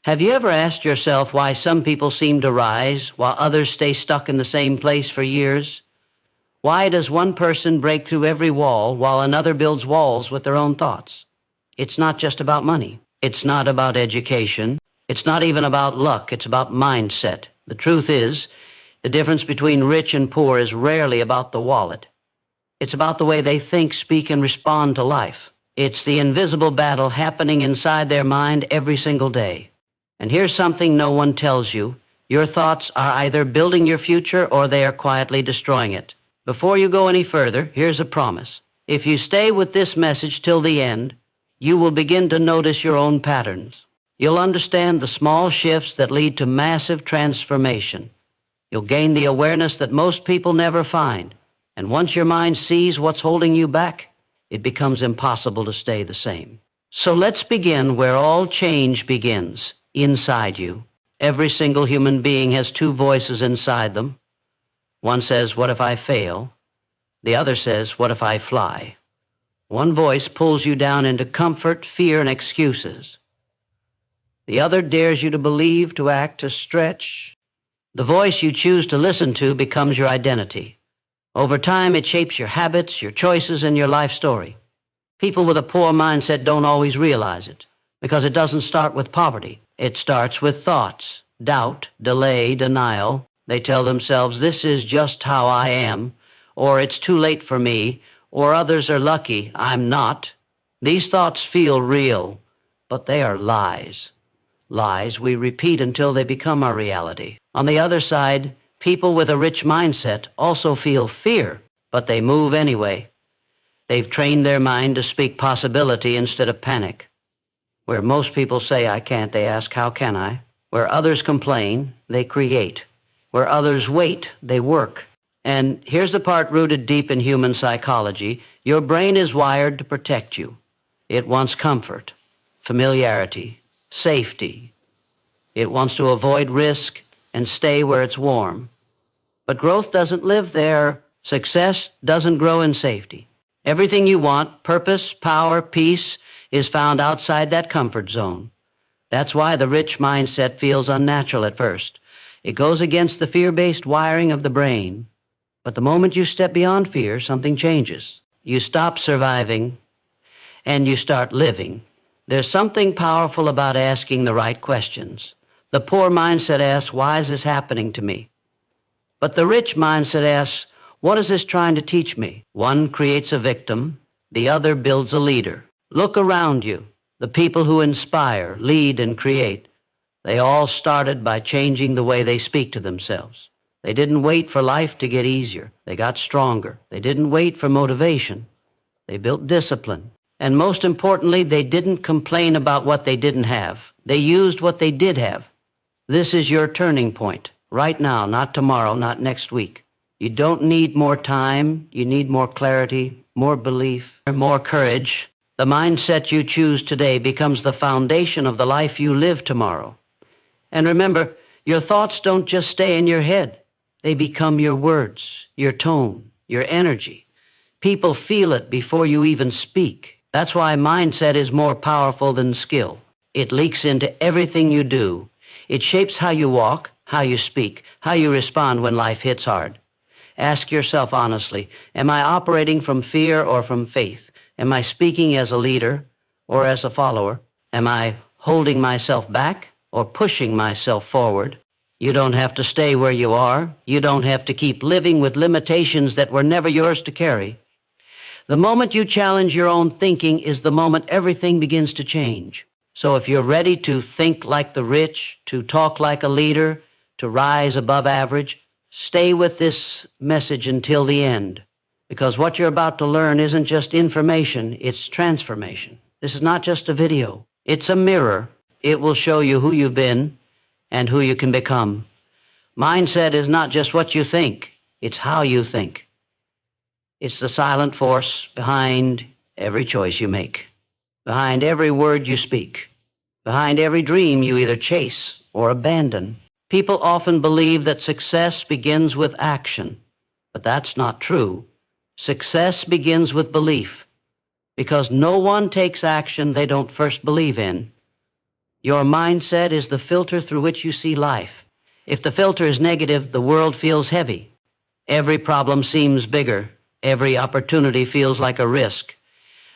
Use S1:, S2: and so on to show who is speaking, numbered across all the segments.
S1: Have you ever asked yourself why some people seem to rise while others stay stuck in the same place for years? Why does one person break through every wall while another builds walls with their own thoughts? It's not just about money. It's not about education. It's not even about luck. It's about mindset. The truth is, the difference between rich and poor is rarely about the wallet. It's about the way they think, speak, and respond to life. It's the invisible battle happening inside their mind every single day. And here's something no one tells you. Your thoughts are either building your future or they are quietly destroying it. Before you go any further, here's a promise. If you stay with this message till the end, you will begin to notice your own patterns. You'll understand the small shifts that lead to massive transformation. You'll gain the awareness that most people never find. And once your mind sees what's holding you back, it becomes impossible to stay the same. So let's begin where all change begins, inside you. Every single human being has two voices inside them. One says, "What if I fail?" The other says, "What if I fly?" One voice pulls you down into comfort, fear, and excuses. The other dares you to believe, to act, to stretch. The voice you choose to listen to becomes your identity. Over time, it shapes your habits, your choices, and your life story. People with a poor mindset don't always realize it, because it doesn't start with poverty. It starts with thoughts, doubt, delay, denial. They tell themselves, "This is just how I am," or "It's too late for me," or "Others are lucky, I'm not." These thoughts feel real, but they are lies. Lies we repeat until they become our reality. On the other side, people with a rich mindset also feel fear, but they move anyway. They've trained their mind to speak possibility instead of panic. Where most people say, "I can't," they ask, "How can I?" Where others complain, they create. Where others wait, they work. And here's the part rooted deep in human psychology. Your brain is wired to protect you. It wants comfort, familiarity, safety. It wants to avoid risk and stay where it's warm. But growth doesn't live there. Success doesn't grow in safety. Everything you want, purpose, power, peace, is found outside that comfort zone. That's why the rich mindset feels unnatural at first. It goes against the fear-based wiring of the brain. But the moment you step beyond fear, something changes. You stop surviving and you start living. There's something powerful about asking the right questions. The poor mindset asks, "Why is this happening to me?" But the rich mindset asks, "What is this trying to teach me?" One creates a victim, the other builds a leader. Look around you. The people who inspire, lead, and create, they all started by changing the way they speak to themselves. They didn't wait for life to get easier. They got stronger. They didn't wait for motivation. They built discipline. And most importantly, they didn't complain about what they didn't have. They used what they did have. This is your turning point. Right now, not tomorrow, not next week. You don't need more time. You need more clarity, more belief, more courage. The mindset you choose today becomes the foundation of the life you live tomorrow. And remember, your thoughts don't just stay in your head. They become your words, your tone, your energy. People feel it before you even speak. That's why mindset is more powerful than skill. It leaks into everything you do. It shapes how you walk, how you speak, how you respond when life hits hard. Ask yourself honestly, am I operating from fear or from faith? Am I speaking as a leader or as a follower? Am I holding myself back or pushing myself forward? You don't have to stay where you are. You don't have to keep living with limitations that were never yours to carry. The moment you challenge your own thinking is the moment everything begins to change. So if you're ready to think like the rich, to talk like a leader, to rise above average, stay with this message until the end. Because what you're about to learn isn't just information, it's transformation. This is not just a video. It's a mirror. It will show you who you've been and who you can become. Mindset is not just what you think, it's how you think. It's the silent force behind every choice you make, behind every word you speak, behind every dream you either chase or abandon. People often believe that success begins with action, but that's not true. Success begins with belief, because no one takes action they don't first believe in. Your mindset is the filter through which you see life. If the filter is negative, the world feels heavy. Every problem seems bigger. Every opportunity feels like a risk.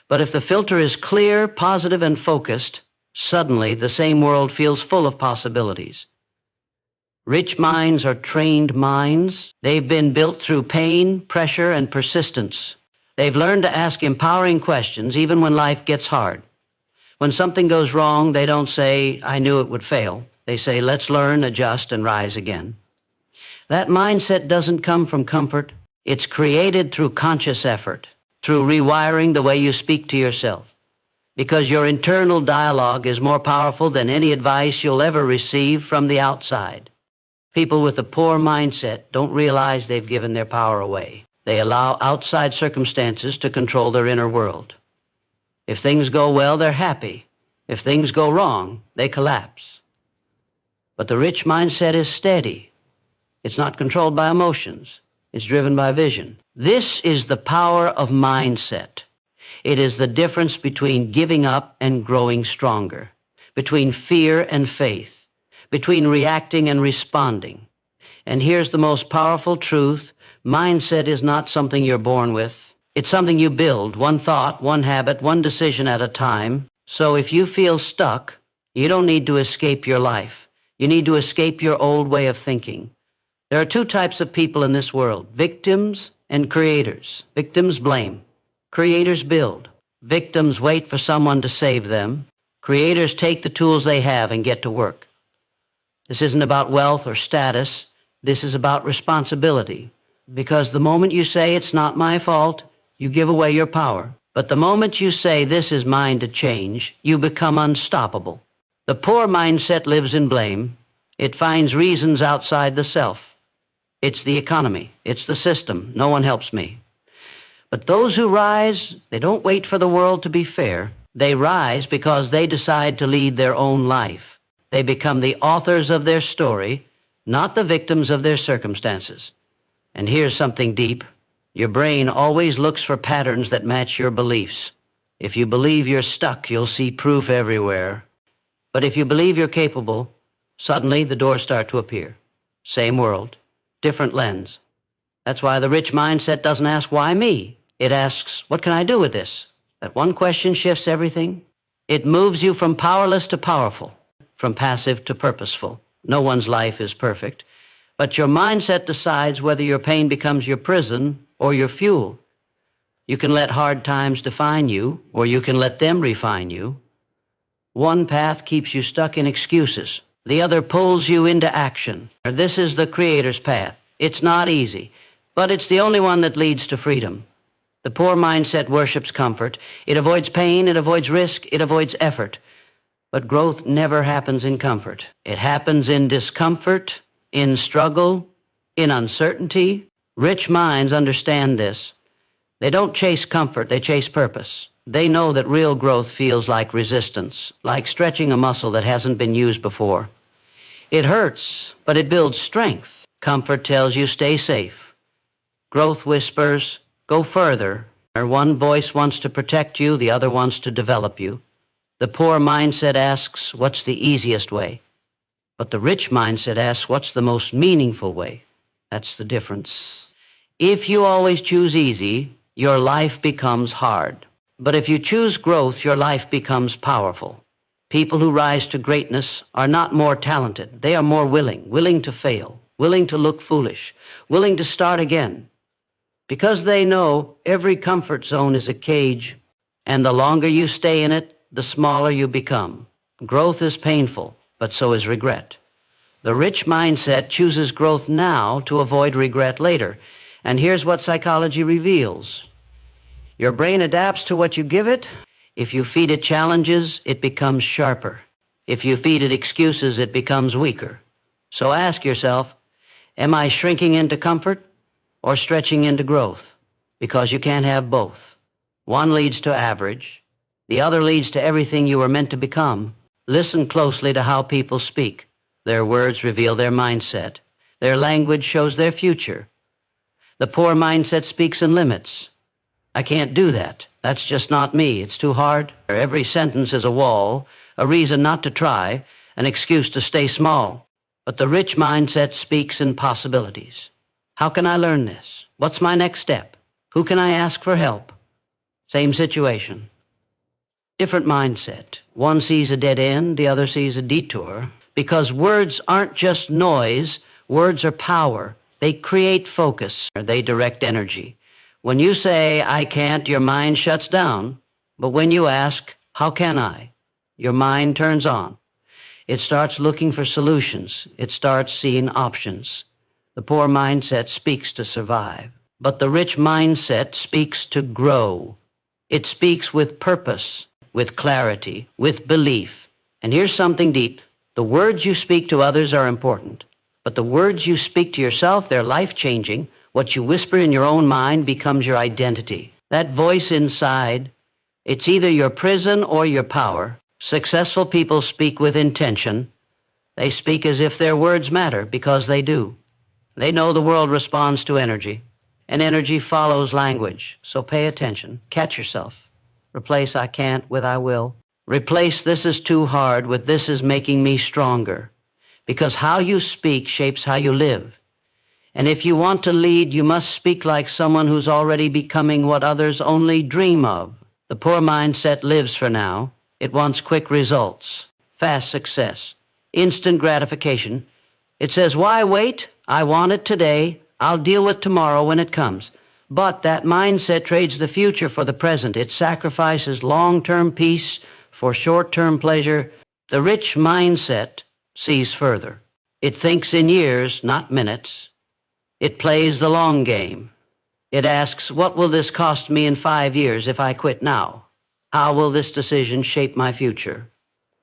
S1: But if the filter is clear, positive, and focused, suddenly the same world feels full of possibilities. Rich minds are trained minds. They've been built through pain, pressure, and persistence. They've learned to ask empowering questions even when life gets hard. When something goes wrong, they don't say, "I knew it would fail." They say, "Let's learn, adjust, and rise again." That mindset doesn't come from comfort. It's created through conscious effort, through rewiring the way you speak to yourself. Because your internal dialogue is more powerful than any advice you'll ever receive from the outside. People with a poor mindset don't realize they've given their power away. They allow outside circumstances to control their inner world. If things go well, they're happy. If things go wrong, they collapse. But the rich mindset is steady. It's not controlled by emotions. It's driven by vision. This is the power of mindset. It is the difference between giving up and growing stronger, between fear and faith, between reacting and responding. And here's the most powerful truth. Mindset is not something you're born with. It's something you build, one thought, one habit, one decision at a time. So if you feel stuck, you don't need to escape your life. You need to escape your old way of thinking. There are two types of people in this world, victims and creators. Victims blame. Creators build. Victims wait for someone to save them. Creators take the tools they have and get to work. This isn't about wealth or status. This is about responsibility. Because the moment you say, "It's not my fault," you give away your power. But the moment you say, "This is mine to change," you become unstoppable. The poor mindset lives in blame. It finds reasons outside the self. It's the economy. It's the system. No one helps me. But those who rise, they don't wait for the world to be fair. They rise because they decide to lead their own life. They become the authors of their story, not the victims of their circumstances. And here's something deep. Your brain always looks for patterns that match your beliefs. If you believe you're stuck, you'll see proof everywhere. But if you believe you're capable, suddenly the doors start to appear. Same world, different lens. That's why the rich mindset doesn't ask, "Why me?" It asks, "What can I do with this?" That one question shifts everything. It moves you from powerless to powerful, from passive to purposeful. No one's life is perfect. But your mindset decides whether your pain becomes your prison or your fuel. You can let hard times define you, or you can let them refine you. One path keeps you stuck in excuses. The other pulls you into action. This is the Creator's path. It's not easy, but it's the only one that leads to freedom. The poor mindset worships comfort. It avoids pain, it avoids risk, it avoids effort. But growth never happens in comfort. It happens in discomfort, in struggle, in uncertainty. Rich minds understand this. They don't chase comfort, they chase purpose. They know that real growth feels like resistance, like stretching a muscle that hasn't been used before. It hurts, but it builds strength. Comfort tells you stay safe. Growth whispers, go further. One voice wants to protect you, the other wants to develop you. The poor mindset asks, what's the easiest way? But the rich mindset asks, what's the most meaningful way? That's the difference. If you always choose easy, your life becomes hard. But if you choose growth, your life becomes powerful. People who rise to greatness are not more talented. They are more willing to fail, willing to look foolish, willing to start again. Because they know every comfort zone is a cage, and the longer you stay in it, the smaller you become. Growth is painful, but so is regret. The rich mindset chooses growth now to avoid regret later. And here's what psychology reveals. Your brain adapts to what you give it. If you feed it challenges, it becomes sharper. If you feed it excuses, it becomes weaker. So ask yourself, am I shrinking into comfort or stretching into growth? Because you can't have both. One leads to average. The other leads to everything you were meant to become. Listen closely to how people speak. Their words reveal their mindset. Their language shows their future. The poor mindset speaks in limits. I can't do that. That's just not me. It's too hard. Every sentence is a wall. a reason not to try, an excuse to stay small. But the rich mindset speaks in possibilities. How can I learn this? What's my next step? Who can I ask for help? Same situation. Different mindset. One sees a dead end, the other sees a detour. Because words aren't just noise, words are power. They create focus, or they direct energy. When you say, I can't, your mind shuts down. But when you ask, how can I? Your mind turns on. It starts looking for solutions. It starts seeing options. The poor mindset speaks to survive. But the rich mindset speaks to grow. It speaks with purpose, with clarity, with belief. And here's something deep. The words you speak to others are important. But the words you speak to yourself, they're life-changing. What you whisper in your own mind becomes your identity. That voice inside, it's either your prison or your power. Successful people speak with intention. They speak as if their words matter, because they do. They know the world responds to energy, and energy follows language. So pay attention. Catch yourself. Replace I can't with I will. Replace this is too hard with this is making me stronger. Because how you speak shapes how you live. And if you want to lead, you must speak like someone who's already becoming what others only dream of. The poor mindset lives for now. It wants quick results, fast success, instant gratification. It says, why wait? I want it today. I'll deal with tomorrow when it comes. But that mindset trades the future for the present. It sacrifices long-term peace for short-term pleasure. The rich mindset sees further. It thinks in years, not minutes. It plays the long game. It asks, what will this cost me in 5 years if I quit now? How will this decision shape my future?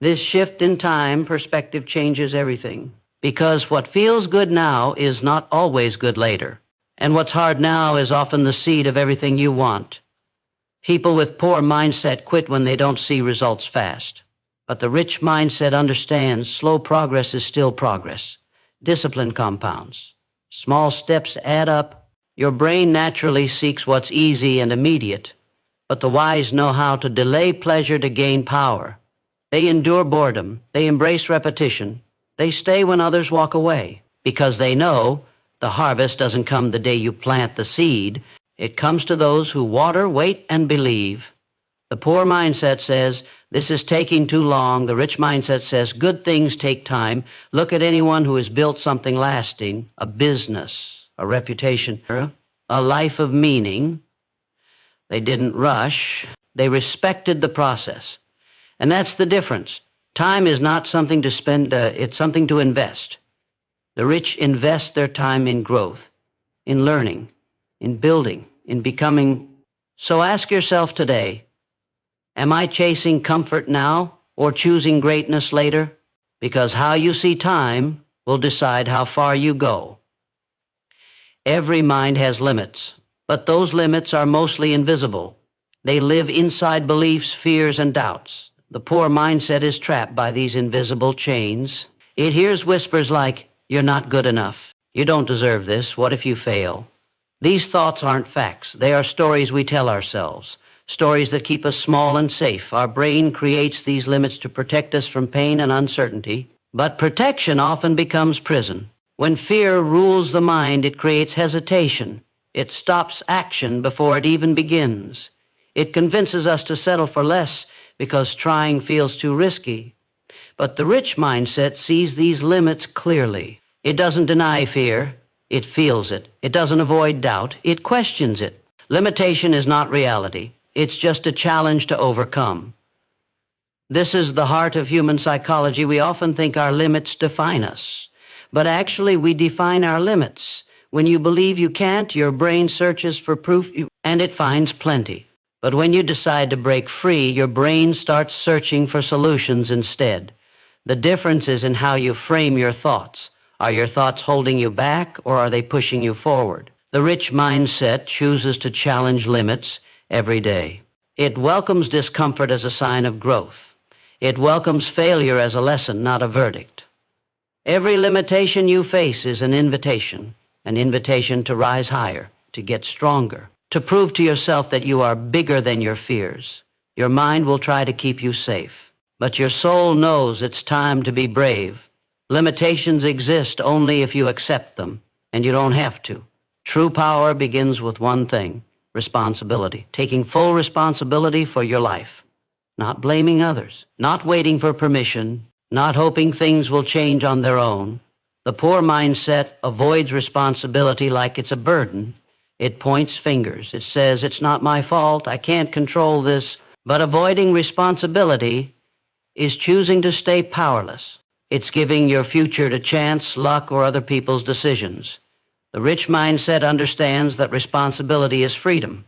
S1: This shift in time perspective changes everything. Because what feels good now is not always good later. And what's hard now is often the seed of everything you want. People with poor mindset quit when they don't see results fast. But the rich mindset understands slow progress is still progress. Discipline compounds. Small steps add up. Your brain naturally seeks what's easy and immediate. But the wise know how to delay pleasure to gain power. They endure boredom. They embrace repetition. They stay when others walk away. Because they know the harvest doesn't come the day you plant the seed. It comes to those who water, wait, and believe. The poor mindset says, this is taking too long. The rich mindset says, good things take time. Look at anyone who has built something lasting, a business, a reputation, a life of meaning. They didn't rush. They respected the process. And that's the difference. Time is not something to spend, it's something to invest. The rich invest their time in growth, in learning, in building, in becoming. So ask yourself today, am I chasing comfort now or choosing greatness later? Because how you see time will decide how far you go. Every mind has limits, but those limits are mostly invisible. They live inside beliefs, fears, and doubts. The poor mindset is trapped by these invisible chains. It hears whispers like, you're not good enough. You don't deserve this. What if you fail? These thoughts aren't facts. They are stories we tell ourselves. Stories that keep us small and safe. Our brain creates these limits to protect us from pain and uncertainty. But protection often becomes prison. When fear rules the mind, it creates hesitation. It stops action before it even begins. It convinces us to settle for less because trying feels too risky. But the rich mindset sees these limits clearly. It doesn't deny fear. It feels it. It doesn't avoid doubt. It questions it. Limitation is not reality. It's just a challenge to overcome. This is the heart of human psychology. We often think our limits define us. But actually, we define our limits. When you believe you can't, your brain searches for proof, and it finds plenty. But when you decide to break free, your brain starts searching for solutions instead. The difference is in how you frame your thoughts. Are your thoughts holding you back, or are they pushing you forward? The rich mindset chooses to challenge limits every day. It welcomes discomfort as a sign of growth. It welcomes failure as a lesson, not a verdict. Every limitation you face is an invitation to rise higher, to get stronger, to prove to yourself that you are bigger than your fears. Your mind will try to keep you safe. But your soul knows it's time to be brave. Limitations exist only if you accept them, and you don't have to. True power begins with one thing: responsibility. Taking full responsibility for your life. Not blaming others, not waiting for permission, not hoping things will change on their own. The poor mindset avoids responsibility like it's a burden. It points fingers. It says, it's not my fault, I can't control this. But avoiding responsibility is choosing to stay powerless. It's giving your future to chance, luck, or other people's decisions. The rich mindset understands that responsibility is freedom.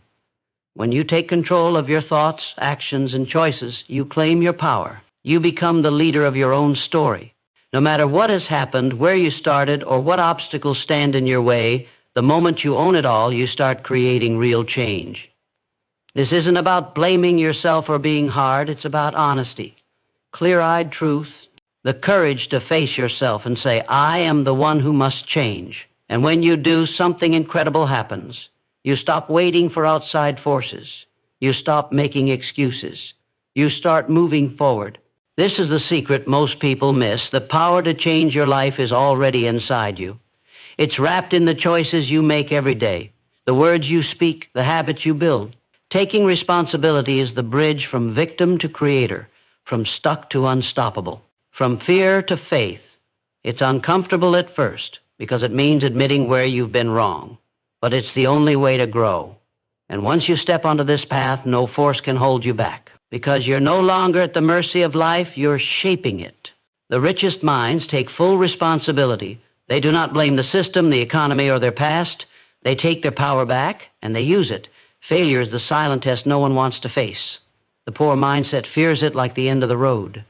S1: When you take control of your thoughts, actions, and choices, you claim your power. You become the leader of your own story. No matter what has happened, where you started, or what obstacles stand in your way, the moment you own it all, you start creating real change. This isn't about blaming yourself or being hard. It's about honesty, clear-eyed truth, the courage to face yourself and say, I am the one who must change. And when you do, something incredible happens. You stop waiting for outside forces. You stop making excuses. You start moving forward. This is the secret most people miss. The power to change your life is already inside you. It's wrapped in the choices you make every day, the words you speak, the habits you build. Taking responsibility is the bridge from victim to creator, from stuck to unstoppable, from fear to faith. It's uncomfortable at first because it means admitting where you've been wrong. But it's the only way to grow. And once you step onto this path, no force can hold you back. Because you're no longer at the mercy of life, you're shaping it. The richest minds take full responsibility. They do not blame the system, the economy, or their past. They take their power back, and they use it. Failure is the silent test no one wants to face. The poor mindset fears it like the end of the road.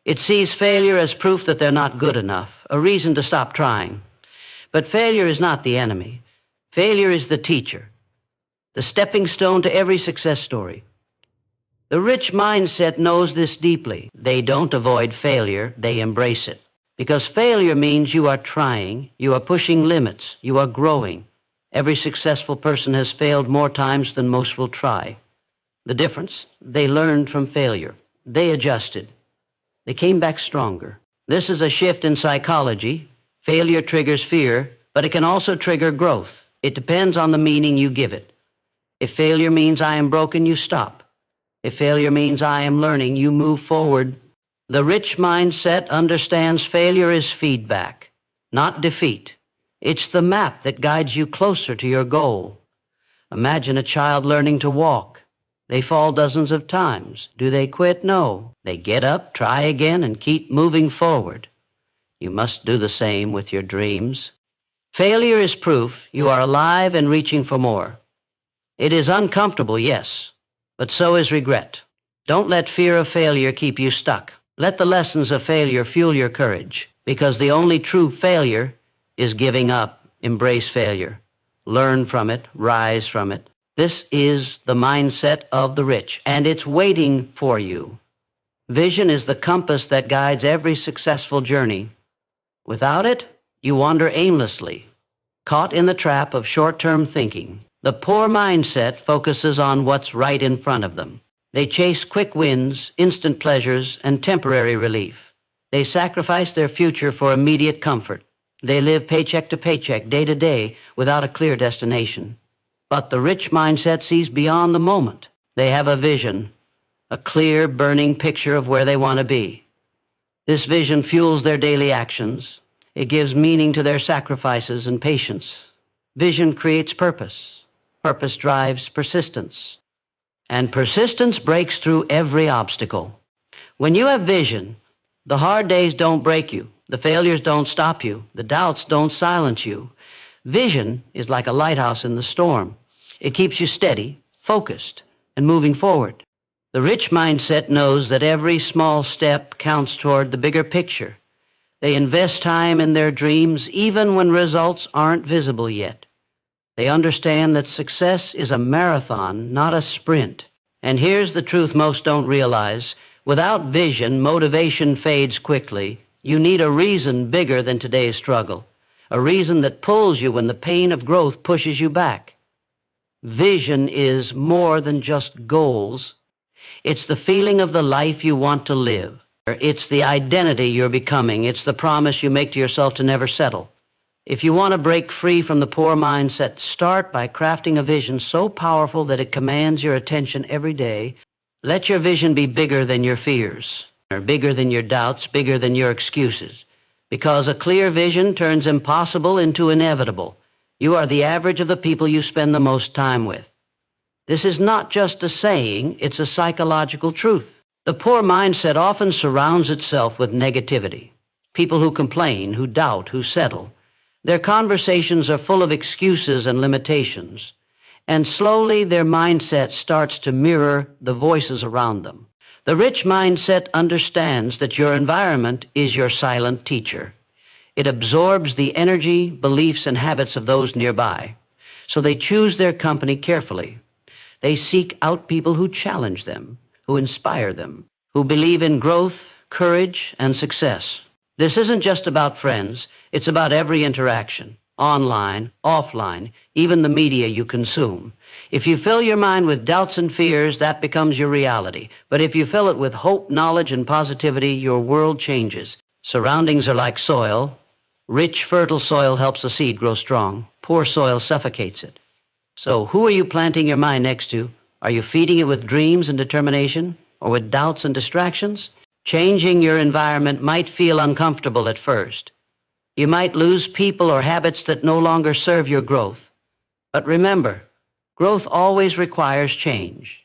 S1: It sees failure as proof that they're not good enough, a reason to stop trying. But failure is not the enemy. Failure is the teacher, the stepping stone to every success story. The rich mindset knows this deeply. They don't avoid failure, they embrace it. Because failure means you are trying, you are pushing limits, you are growing. Every successful person has failed more times than most will try. The difference? They learned from failure. They adjusted. They came back stronger. This is a shift in psychology. Failure triggers fear, but it can also trigger growth. It depends on the meaning you give it. If failure means I am broken, you stop. If failure means I am learning, you move forward. The rich mindset understands failure is feedback, not defeat. It's the map that guides you closer to your goal. Imagine a child learning to walk. They fall dozens of times. Do they quit? No. They get up, try again, and keep moving forward. You must do the same with your dreams. Failure is proof you are alive and reaching for more. It is uncomfortable, yes, but so is regret. Don't let fear of failure keep you stuck. Let the lessons of failure fuel your courage, because the only true failure is giving up. Embrace failure. Learn from it. Rise from it. This is the mindset of the rich, and it's waiting for you. Vision is the compass that guides every successful journey. Without it, you wander aimlessly, caught in the trap of short-term thinking. The poor mindset focuses on what's right in front of them. They chase quick wins, instant pleasures, and temporary relief. They sacrifice their future for immediate comfort. They live paycheck to paycheck, day to day, without a clear destination. But the rich mindset sees beyond the moment. They have a vision, a clear, burning picture of where they want to be. This vision fuels their daily actions. It gives meaning to their sacrifices and patience. Vision creates purpose. Purpose drives persistence. And persistence breaks through every obstacle. When you have vision, the hard days don't break you. The failures don't stop you. The doubts don't silence you. Vision is like a lighthouse in the storm. It keeps you steady, focused, and moving forward. The rich mindset knows that every small step counts toward the bigger picture. They invest time in their dreams even when results aren't visible yet. They understand that success is a marathon, not a sprint. And here's the truth most don't realize. Without vision, motivation fades quickly. You need a reason bigger than today's struggle, a reason that pulls you when the pain of growth pushes you back. Vision is more than just goals. It's the feeling of the life you want to live. It's the identity you're becoming. It's the promise you make to yourself to never settle. If you want to break free from the poor mindset, start by crafting a vision so powerful that it commands your attention every day. Let your vision be bigger than your fears, or bigger than your doubts, bigger than your excuses. Because a clear vision turns impossible into inevitable. You are the average of the people you spend the most time with. This is not just a saying, it's a psychological truth. The poor mindset often surrounds itself with negativity. People who complain, who doubt, who settle. Their conversations are full of excuses and limitations, and slowly their mindset starts to mirror the voices around them. The rich mindset understands that your environment is your silent teacher. It absorbs the energy, beliefs, and habits of those nearby, so they choose their company carefully. They seek out people who challenge them, who inspire them, who believe in growth, courage, and success. This isn't just about friends. It's about every interaction, online, offline, even the media you consume. If you fill your mind with doubts and fears, that becomes your reality. But if you fill it with hope, knowledge, and positivity, your world changes. Surroundings are like soil. Rich, fertile soil helps a seed grow strong. Poor soil suffocates it. So who are you planting your mind next to? Are you feeding it with dreams and determination, or with doubts and distractions? Changing your environment might feel uncomfortable at first. You might lose people or habits that no longer serve your growth. But remember, growth always requires change.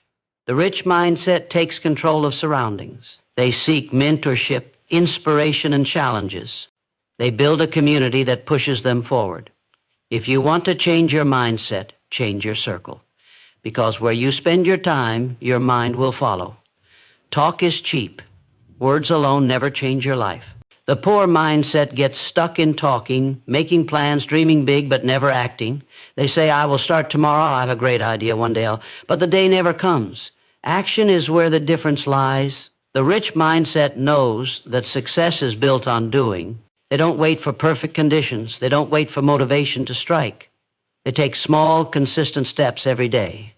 S1: The rich mindset takes control of surroundings. They seek mentorship, inspiration, and challenges. They build a community that pushes them forward. If you want to change your mindset, change your circle. Because where you spend your time, your mind will follow. Talk is cheap. Words alone never change your life. The poor mindset gets stuck in talking, making plans, dreaming big, but never acting. They say, I will start tomorrow. I have a great idea one day. But the day never comes. Action is where the difference lies. The rich mindset knows that success is built on doing. They don't wait for perfect conditions. They don't wait for motivation to strike. They take small, consistent steps every day.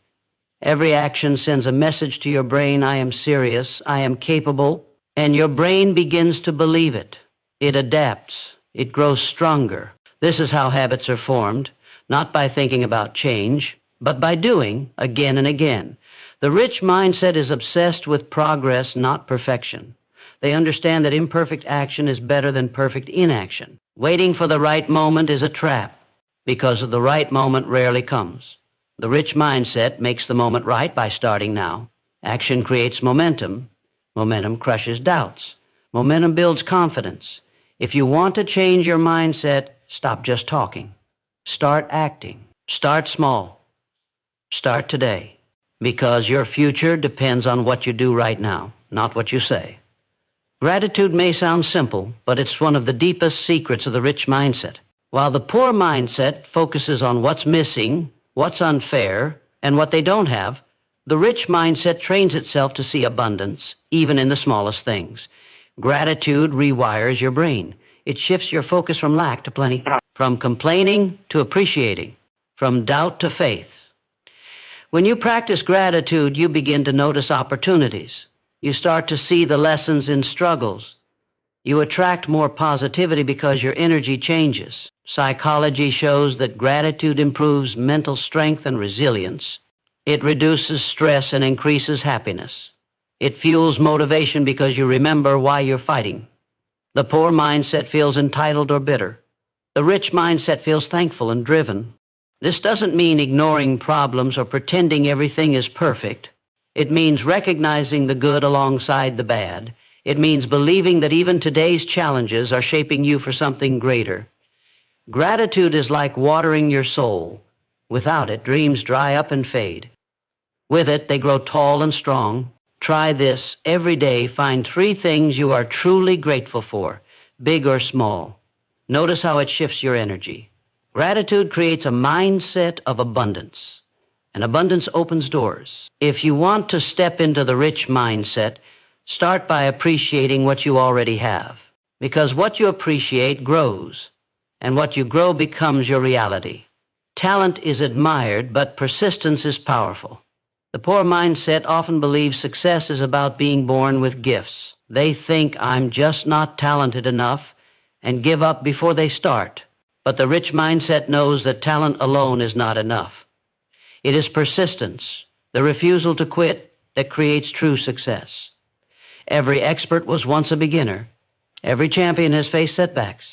S1: Every action sends a message to your brain, I am serious, I am capable, and your brain begins to believe it. It adapts. It grows stronger. This is how habits are formed, not by thinking about change, but by doing again and again. The rich mindset is obsessed with progress, not perfection. They understand that imperfect action is better than perfect inaction. Waiting for the right moment is a trap, because the right moment rarely comes. The rich mindset makes the moment right by starting now. Action creates momentum. Momentum crushes doubts. Momentum builds confidence. If you want to change your mindset, stop just talking. Start acting. Start small. Start today. Because your future depends on what you do right now, not what you say. Gratitude may sound simple, but it's one of the deepest secrets of the rich mindset. While the poor mindset focuses on what's missing, what's unfair, and what they don't have, the rich mindset trains itself to see abundance, even in the smallest things. Gratitude rewires your brain. It shifts your focus from lack to plenty, from complaining to appreciating, from doubt to faith. When you practice gratitude, you begin to notice opportunities. You start to see the lessons in struggles. You attract more positivity because your energy changes. Psychology shows that gratitude improves mental strength and resilience. It reduces stress and increases happiness. It fuels motivation because you remember why you're fighting. The poor mindset feels entitled or bitter. The rich mindset feels thankful and driven. This doesn't mean ignoring problems or pretending everything is perfect. It means recognizing the good alongside the bad. It means believing that even today's challenges are shaping you for something greater. Gratitude is like watering your soul. Without it, dreams dry up and fade. With it, they grow tall and strong. Try this every day. Find 3 things you are truly grateful for, big or small. Notice how it shifts your energy. Gratitude creates a mindset of abundance, and abundance opens doors. If you want to step into the rich mindset, start by appreciating what you already have, because what you appreciate grows, and what you grow becomes your reality. Talent is admired, but persistence is powerful. The poor mindset often believes success is about being born with gifts. They think I'm just not talented enough and give up before they start. But the rich mindset knows that talent alone is not enough. It is persistence, the refusal to quit, that creates true success. Every expert was once a beginner. Every champion has faced setbacks.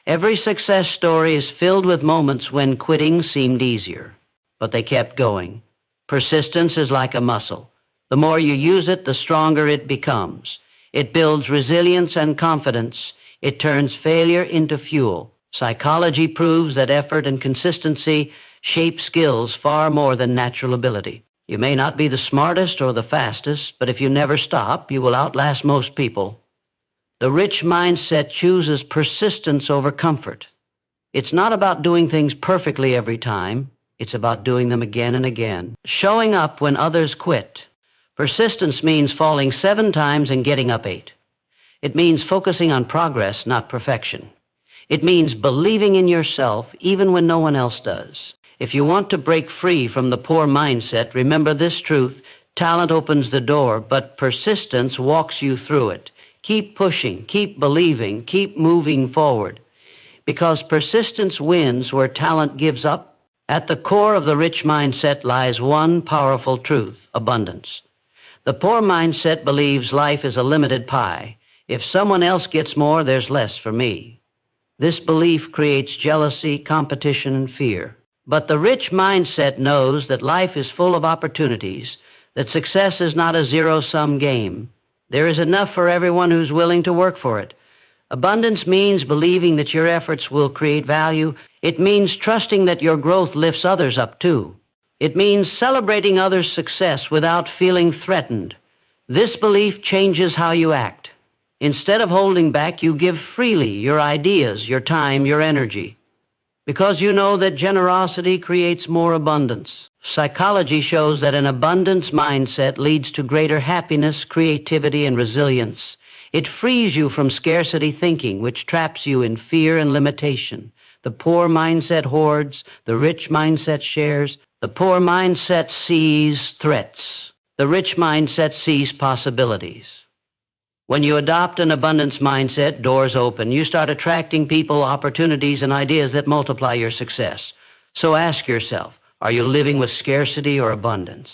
S1: Every success story is filled with moments when quitting seemed easier, but they kept going. Persistence is like a muscle. The more you use it, the stronger it becomes. It builds resilience and confidence. It turns failure into fuel. Psychology proves that effort and consistency shape skills far more than natural ability. You may not be the smartest or the fastest, but if you never stop, you will outlast most people. The rich mindset chooses persistence over comfort. It's not about doing things perfectly every time. It's about doing them again and again. Showing up when others quit. Persistence means falling 7 times and getting up 8. It means focusing on progress, not perfection. It means believing in yourself even when no one else does. If you want to break free from the poor mindset, remember this truth: talent opens the door, but persistence walks you through it. Keep pushing, keep believing, keep moving forward. Because persistence wins where talent gives up. At the core of the rich mindset lies one powerful truth: abundance. The poor mindset believes life is a limited pie. If someone else gets more, there's less for me. This belief creates jealousy, competition, and fear. But the rich mindset knows that life is full of opportunities, that success is not a zero-sum game. There is enough for everyone who's willing to work for it. Abundance means believing that your efforts will create value. It means trusting that your growth lifts others up too. It means celebrating others' success without feeling threatened. This belief changes how you act. Instead of holding back, you give freely your ideas, your time, your energy, because you know that generosity creates more abundance. Psychology shows that an abundance mindset leads to greater happiness, creativity, and resilience. It frees you from scarcity thinking, which traps you in fear and limitation. The poor mindset hoards, the rich mindset shares. The poor mindset sees threats. The rich mindset sees possibilities. When you adopt an abundance mindset, doors open. You start attracting people, opportunities, and ideas that multiply your success. So ask yourself, are you living with scarcity or abundance?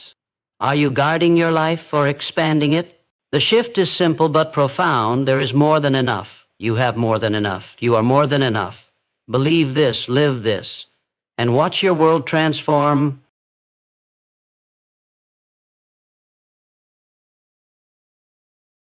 S1: Are you guarding your life or expanding it? The shift is simple but profound. There is more than enough. You have more than enough. You are more than enough. Believe this, live this, and watch your world transform